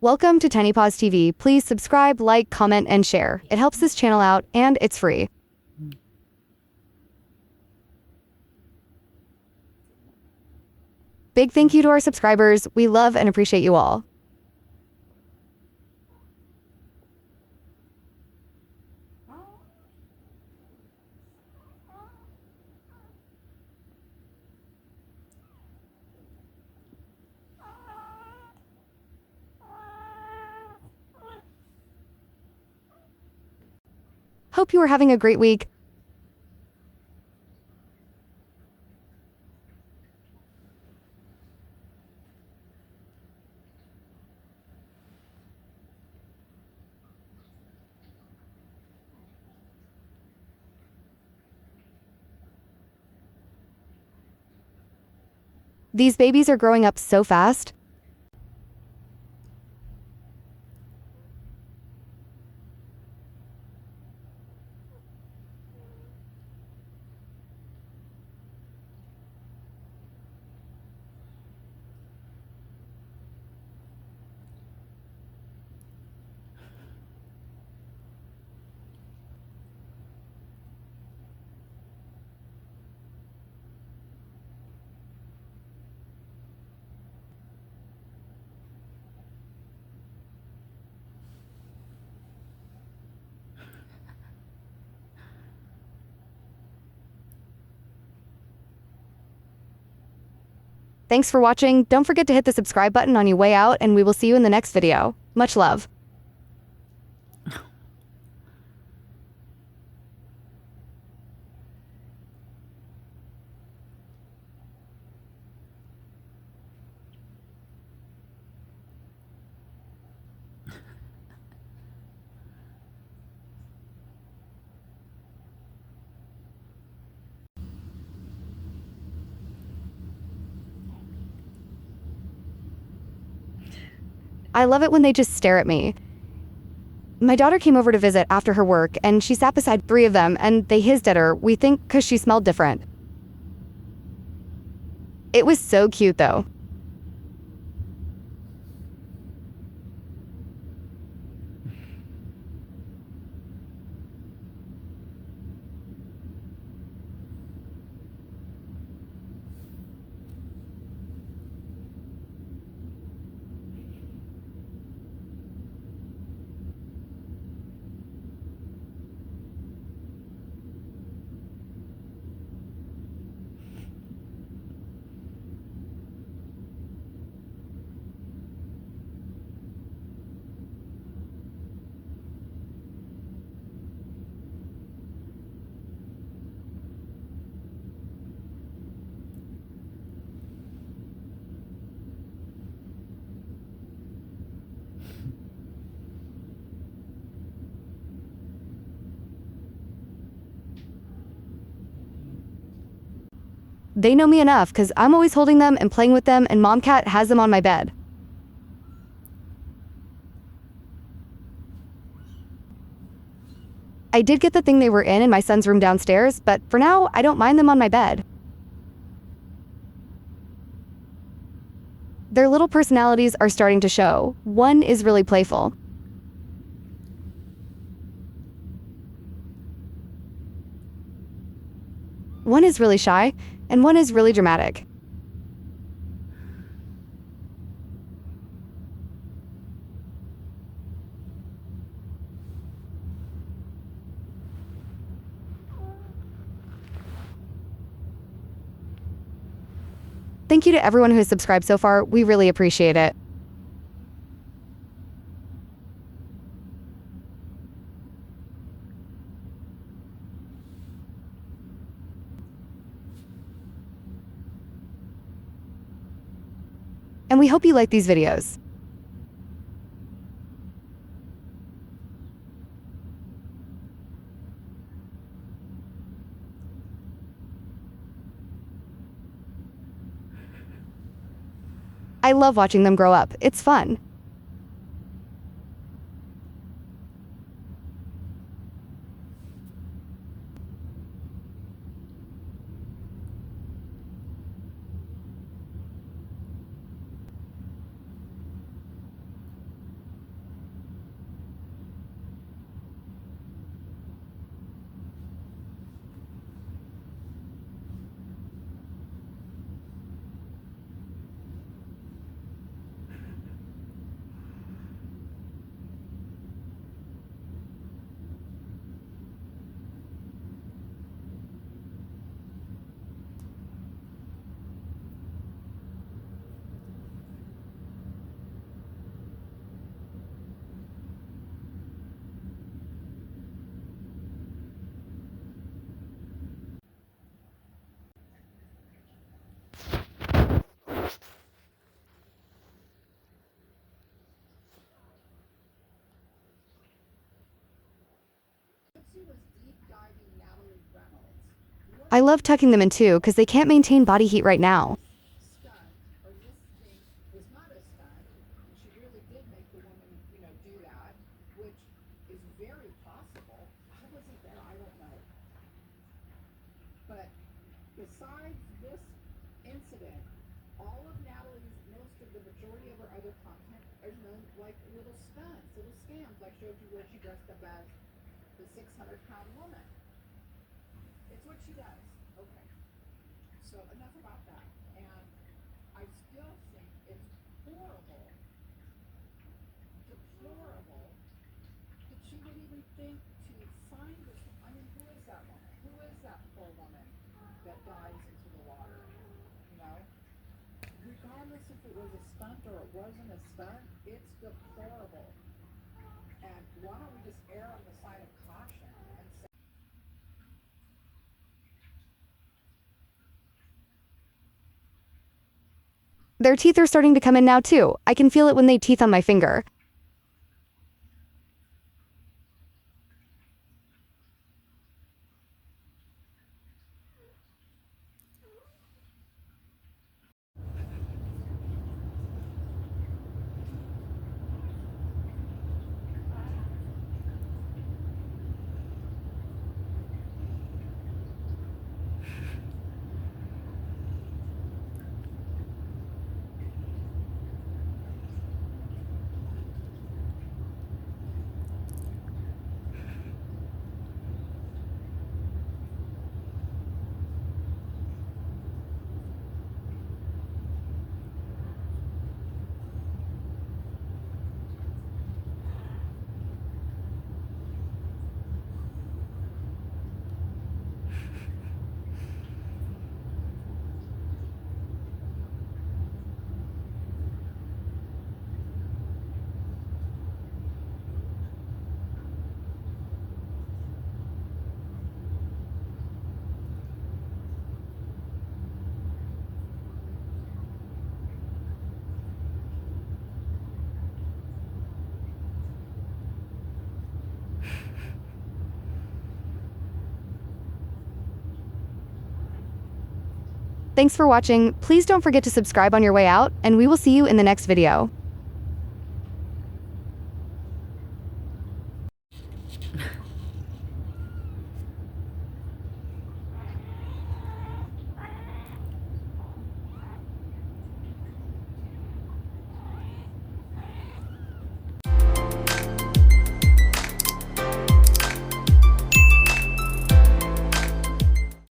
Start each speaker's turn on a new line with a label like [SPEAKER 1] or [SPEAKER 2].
[SPEAKER 1] Welcome to Tiny Paws TV. Please subscribe, like, comment, and share. It helps this channel out, and it's free. Big thank you to our subscribers. We love and appreciate you all. Hope you are having a great week. These babies are growing up so fast. Thanks for watching. Don't forget to hit the subscribe button on your way out, and we will see you in the next video. Much love. I love it when they just stare at me. My daughter came over to visit after her work, and she sat beside 3 of them, and they hissed at her, we think because she smelled different. It was so cute, though. They know me enough because I'm always holding them and playing with them, and Mom Cat has them on my bed. I did get the thing they were in my son's room downstairs, but for now, I don't mind them on my bed. Their little personalities are starting to show. One is really playful. One is really shy, and one is really dramatic. Thank you to everyone who has subscribed so far. We really appreciate it. And we hope you like these videos. I love watching them grow up. It's fun. I love tucking them in too because they can't maintain body heat right now.
[SPEAKER 2] Stunt, or this thing was not a stunt, and she really did make the woman, do that, which is very possible. I wasn't there, I don't know. But besides this incident, all of Natalie's, most of the majority of her other content is known like little stunts, little scams. I showed you where she dressed up as the 600-pound woman. It's what she does. Okay. So enough about that. And I still think it's horrible, deplorable, that she would even think to find this. I mean, who is that woman? Who is that poor woman that dives into the water? Regardless if it was a stunt or it wasn't a stunt, it's deplorable. And why don't we just err on the side of caution and say,
[SPEAKER 1] Their teeth are starting to come in now too. I can feel it when they teeth on my finger. Thanks for watching. Please don't forget to subscribe on your way out, and we will see you in the next video.